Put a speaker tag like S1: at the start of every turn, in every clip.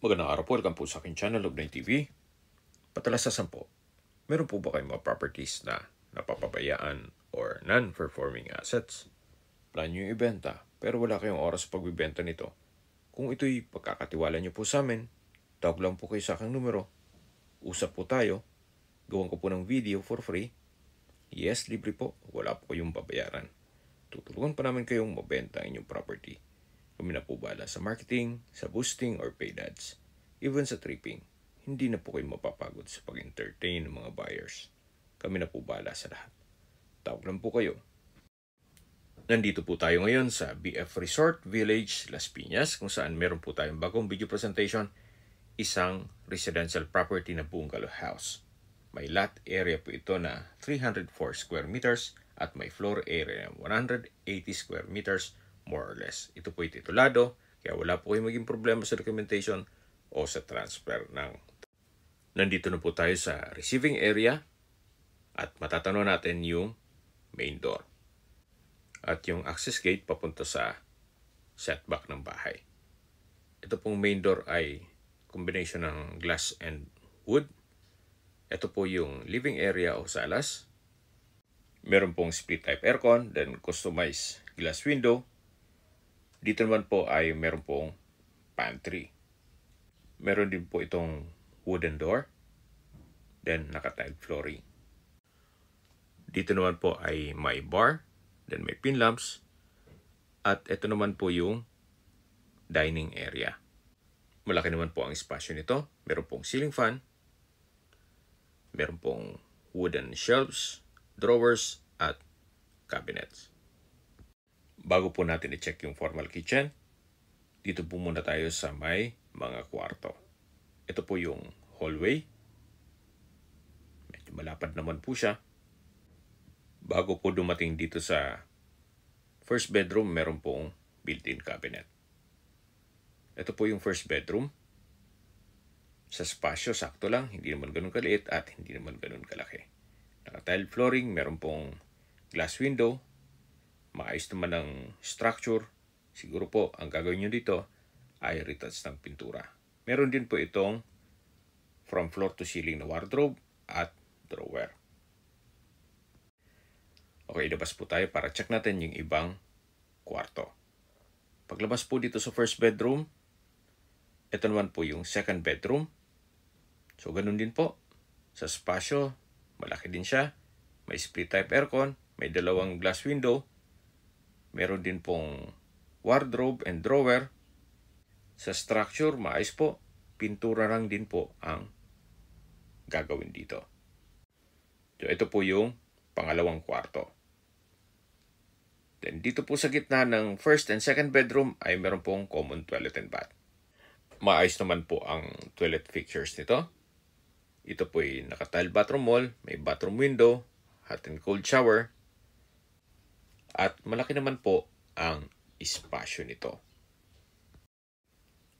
S1: Magandang araw po, welcome po sa aking channel, Log9 TV. Patalasasan po, meron po ba kayong mga properties na napapabayaan or non-performing assets? Plan nyo yung ibenta, pero wala kayong oras sa pagbibenta nito. Kung ito'y pagkakatiwala nyo po sa amin, tawag lang po kayo sa aking numero. Usap po tayo, gawan ko po ng video for free. Yes, libre po, wala po kayong babayaran. Tutulungan pa namin kayong mabenta ang inyong property. Kami na po bahala sa marketing, sa boosting or paid ads. Even sa tripping, hindi na po kayo mapapagod sa pag-entertain ng mga buyers. Kami na po bahala sa lahat. Tawag lang po kayo. Nandito po tayo ngayon sa BF Resort Village, Las Piñas, kung saan meron po tayong bagong video presentation, isang residential property na bungalow house. May lot area po ito na 304 square meters at may floor area na 180 square meters more or less. Ito po ay titulado, kaya wala po kayong maging problema sa documentation o sa transfer ng. Nandito na po tayo sa receiving area at matatanaw natin yung main door. At yung access gate papunta sa setback ng bahay. Ito pong main door ay combination ng glass and wood. Ito po yung living area o salas. Meron pong split type aircon, then customized glass window. Dito naman po ay meron pong pantry. Meron din po itong wooden door. Then naka-tiled flooring. Dito naman po ay may bar. Then may pin lamps. At ito naman po yung dining area. Malaki naman po ang espasyo nito. Meron pong ceiling fan. Meron pong wooden shelves, drawers, at cabinets. Bago po natin i-check yung formal kitchen, dito po muna tayo sa may mga kwarto. Ito po yung hallway. Medyo malapad naman po siya. Bago po dumating dito sa first bedroom, meron pong built-in cabinet. Ito po yung first bedroom. Sa spasyo, sakto lang. Hindi naman ganun kaliit at hindi naman ganun kalaki. Naka-tile flooring, meron pong glass window. Maayos naman ang structure. Siguro po, ang gagawin nyo dito ay retouch ng pintura. Meron din po itong from floor to ceiling na wardrobe at drawer. Okay, labas po tayo para check natin yung ibang kwarto. Paglabas po dito sa first bedroom, ito naman po yung second bedroom. So, ganun din po. Sa spasyo, malaki din siya. May split type aircon, may dalawang glass window. Meron din pong wardrobe and drawer. Sa structure, maayos po. Pintura lang din po ang gagawin dito. So, ito po yung pangalawang kwarto. Then, dito po sa gitna ng first and second bedroom ay meron pong common toilet and bath. Maayos naman po ang toilet fixtures nito. Ito po ay naka-tile bathroom wall, may bathroom window, hot and cold shower. At malaki naman po ang espasyo nito.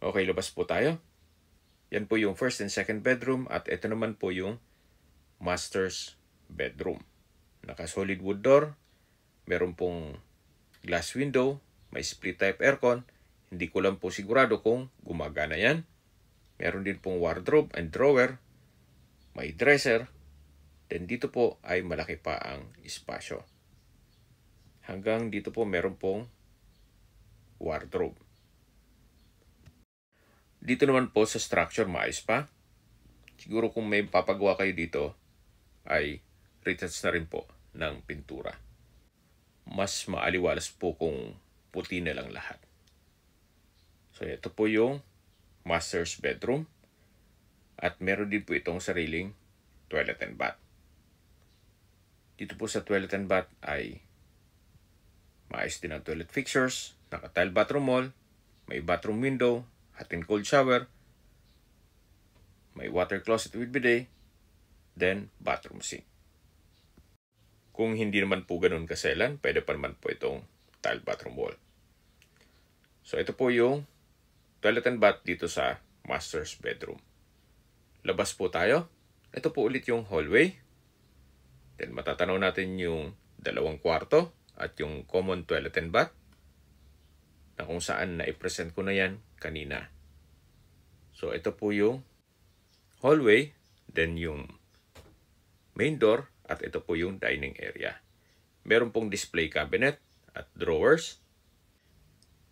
S1: Okay, labas po tayo. Yan po yung first and second bedroom at ito naman po yung master's bedroom. Naka-solid wood door, meron pong glass window, may split type aircon. Hindi ko lang po sigurado kung gumagana yan. Meron din pong wardrobe and drawer, may dresser. Then dito po ay malaki pa ang espasyo. Hanggang dito po meron pong wardrobe. Dito naman po sa structure maayos pa. Siguro kung may papagawa kayo dito ay retouch na rin po ng pintura. Mas maaliwalas po kung puti na lang lahat. So ito po yung master's bedroom. At meron din po itong sariling toilet and bath. Dito po sa toilet and bath ay maayos din ang toilet fixtures, naka-tile bathroom wall, may bathroom window, hot and cold shower, may water closet with bidet, then bathroom sink. Kung hindi naman po ganun kaselan, pwede pa naman po itong tile bathroom wall. So ito po yung toilet and bath dito sa master's bedroom. Labas po tayo. Ito po ulit yung hallway. Then matatanaw natin yung dalawang kwarto at yung common toilet and bath na kung saan na-present ko na yan kanina. So ito po yung hallway, then yung main door, at ito po yung dining area. Meron pong display cabinet at drawers.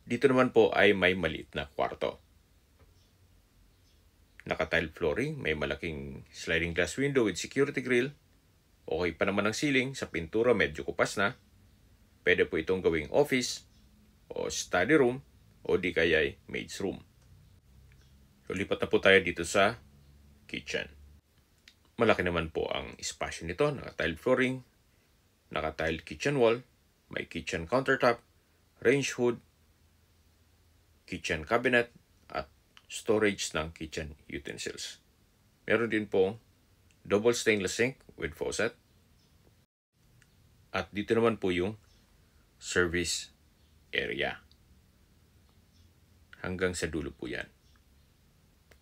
S1: Dito naman po ay may maliit na kwarto. Naka-tile flooring, may malaking sliding glass window with security grill. Okay pa naman ang ceiling, sa pintura medyo kupas na. Pwede po itong gawing office o study room o di kaya ay maid's room. So lipat na po tayo dito sa kitchen. Malaki naman po ang espasyo nito, naka-tile flooring, naka-tile kitchen wall, may kitchen countertop, range hood, kitchen cabinet, at storage ng kitchen utensils. Meron din po double stainless sink with faucet. At dito naman po yung service area. Hanggang sa dulo po yan.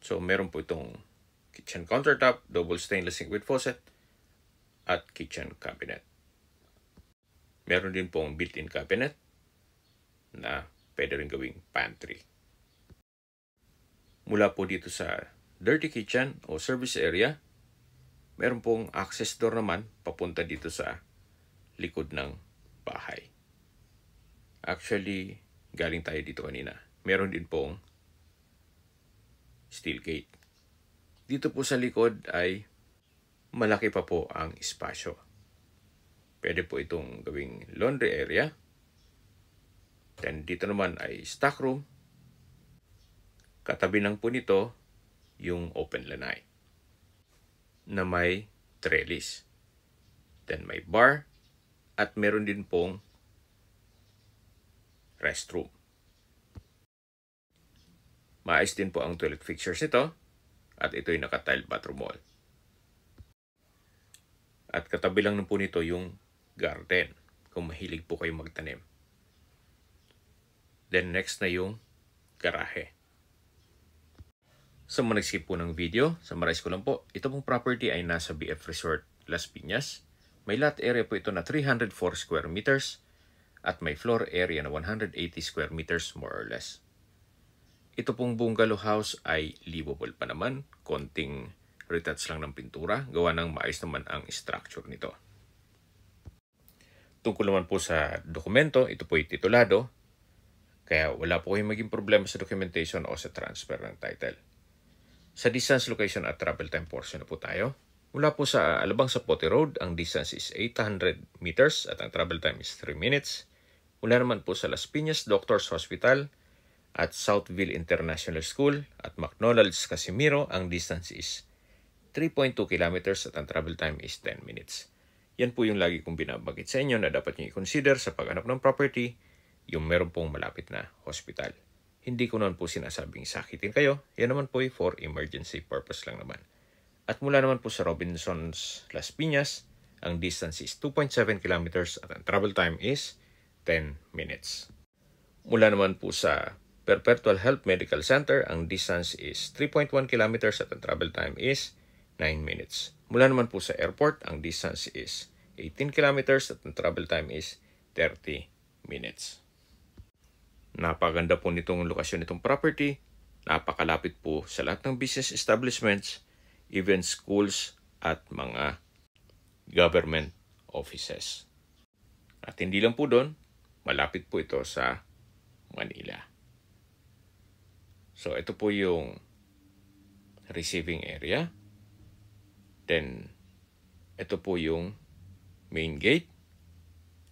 S1: So meron po itong kitchen countertop, double stainless sink with faucet, at kitchen cabinet. Meron din pong built-in cabinet na pwede rin gawing pantry. Mula po dito sa dirty kitchen o service area, meron pong access door naman papunta dito sa likod ng bahay. Actually, galing tayo dito kanina. Meron din pong steel gate. Dito po sa likod ay malaki pa po ang espasyo. Pwede po itong gawing laundry area. Then dito naman ay stock room. Katabi lang po nito yung open lanai na may trellis. Then may bar at meron din pong restroom. Maayos din po ang toilet fixtures nito at ito'y naka-tile bathroom wall. At katabi lang po nito yung garden kung mahilig po kayo magtanim. Then next na yung garahe. Sa mga nag-skip po ng video, summarize ko lang po, ito pong property ay nasa BF Resort Las Piñas. May lot area po ito na 304 square meters at may floor area na 180 square meters more or less. Ito pong bungalow house ay livable pa naman, konting retouch lang ng pintura, gawa ng maayos naman ang structure nito. Tungkol naman po sa dokumento, ito po ay titulado, kaya wala po kayong maging problema sa documentation o sa transfer ng title. Sa distance, location at travel time portion na po tayo. Mula po sa Alabang Zapote Road, ang distance is 800 meters at ang travel time is 3 minutes. Mula naman po sa Las Piñas Doctors Hospital at Southville International School at McDonald's Casimiro, ang distance is 3.2 kilometers at ang travel time is 10 minutes. Yan po yung lagi kong binabagit sa inyo na dapat nyo i-consider sa paghanap ng property, yung meron pong malapit na hospital. Hindi ko naman po sinasabing sakitin kayo. Yan naman po ay for emergency purpose lang naman. At mula naman po sa Robinsons Las Piñas, ang distance is 2.7 kilometers at ang travel time is 10 minutes. Mula naman po sa Perpetual Health Medical Center, ang distance is 3.1 kilometers at ang travel time is 9 minutes. Mula naman po sa airport, ang distance is 18 kilometers at ang travel time is 30 minutes. Napaganda po nitong lokasyon nitong property. Napakalapit po sa lahat ng business establishments, even schools at mga government offices. At hindi lang po doon, malapit po ito sa Manila. So ito po yung receiving area. Then ito po yung main gate.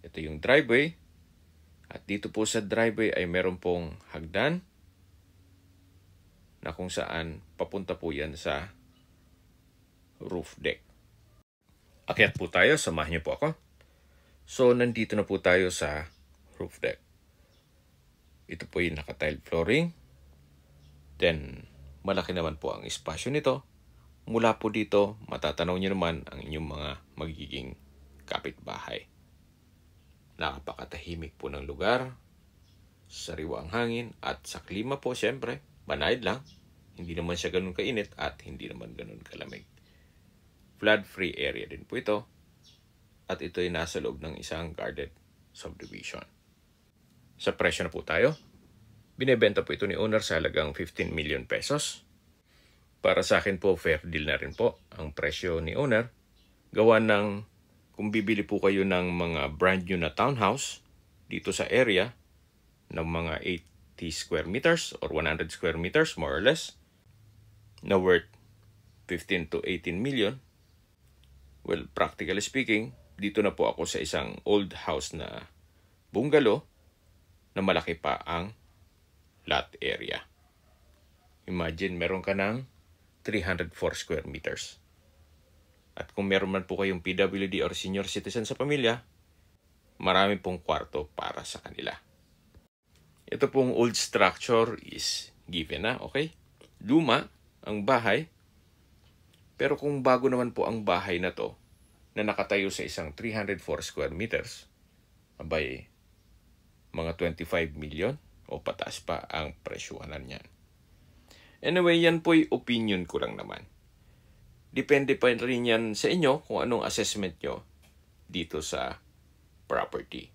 S1: Ito yung driveway. At dito po sa driveway ay meron pong hagdan na kung saan papunta po yan sa roof deck. Akyat po tayo, samahan niyo po ako. So, nandito na po tayo sa roof deck. Ito po yung naka-tile flooring. Then, malaki naman po ang espasyo nito. Mula po dito, matatanaw niyo naman ang inyong mga magiging kapitbahay. Napakatahimik po ng lugar, sariwa ang hangin, at sa klima po, syempre, banayad lang. Hindi naman siya ganun kainit at hindi naman ganun kalamig. Flood-free area din po ito. At ito ay nasa loob ng isang guarded subdivision. Sa presyo na po tayo. Binebenta po ito ni owner sa halagang 15 million pesos. Para sa akin po, fair deal na rin po ang presyo ni owner. Gawa ng kung bibili po kayo ng mga brand new na townhouse dito sa area ng mga 80 square meters or 100 square meters more or less na worth 15 to 18 million. Well, practically speaking, dito na po ako sa isang old house na bungalow na malaki pa ang lot area. Imagine, meron ka ng 304 square meters. At kung meron man po kayong PWD or senior citizen sa pamilya, marami pong kwarto para sa kanila. Ito pong old structure is given na, okay? Luma ang bahay. Pero kung bago naman po ang bahay na to, na nakatayo sa isang 304 square meters, abay, mga 25 million o pataas pa ang presyohanan niyan. Anyway, yan po'y opinion ko lang naman. Depende pa rin yan sa inyo kung anong assessment nyo dito sa property.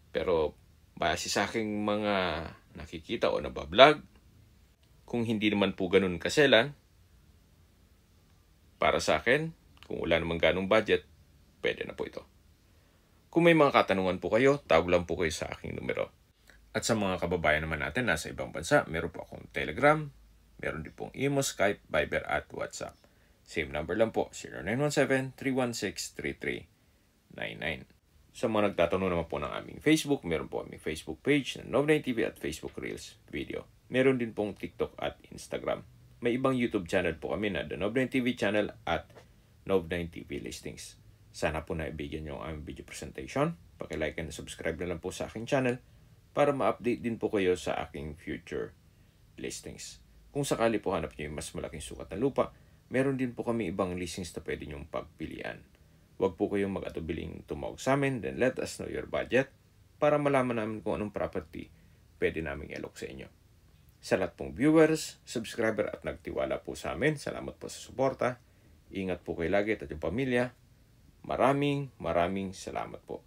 S1: Pero base sa aking mga nakikita o nabablog, kung hindi naman po ganun kaselan, para sa akin, kung wala naman ganong budget, pwede na po ito. Kung may mga katanungan po kayo, tawag lang po kayo sa aking numero. At sa mga kababayan naman natin nasa ibang bansa, meron po akong Telegram, meron din pong Imo, Skype, Viber at WhatsApp. Same number lang po, 0917-316-3399. Sa mga nagtatanong naman po ng aming Facebook, meron po aming Facebook page na Nov9TV at Facebook Reels video. Meron din pong TikTok at Instagram. May ibang YouTube channel po kami na The Nov9TV channel at Nov9TV Listings. Sana po naibigyan nyo ang aming video presentation. Paki-like and subscribe na lang po sa aking channel para ma-update din po kayo sa aking future listings. Kung sakali po hanap nyo yung mas malaking sukat na lupa, meron din po kami ibang listings na pwede nyong pagpilian. Huwag po kayong mag-atubiling tumawag sa amin, then let us know your budget para malaman namin kung anong property pwede naming ilok sa inyo. Sa lahat pong viewers, subscriber at nagtiwala po sa amin, salamat po sa suporta. Ingat po kayo lagi at yung pamilya. Maraming salamat po.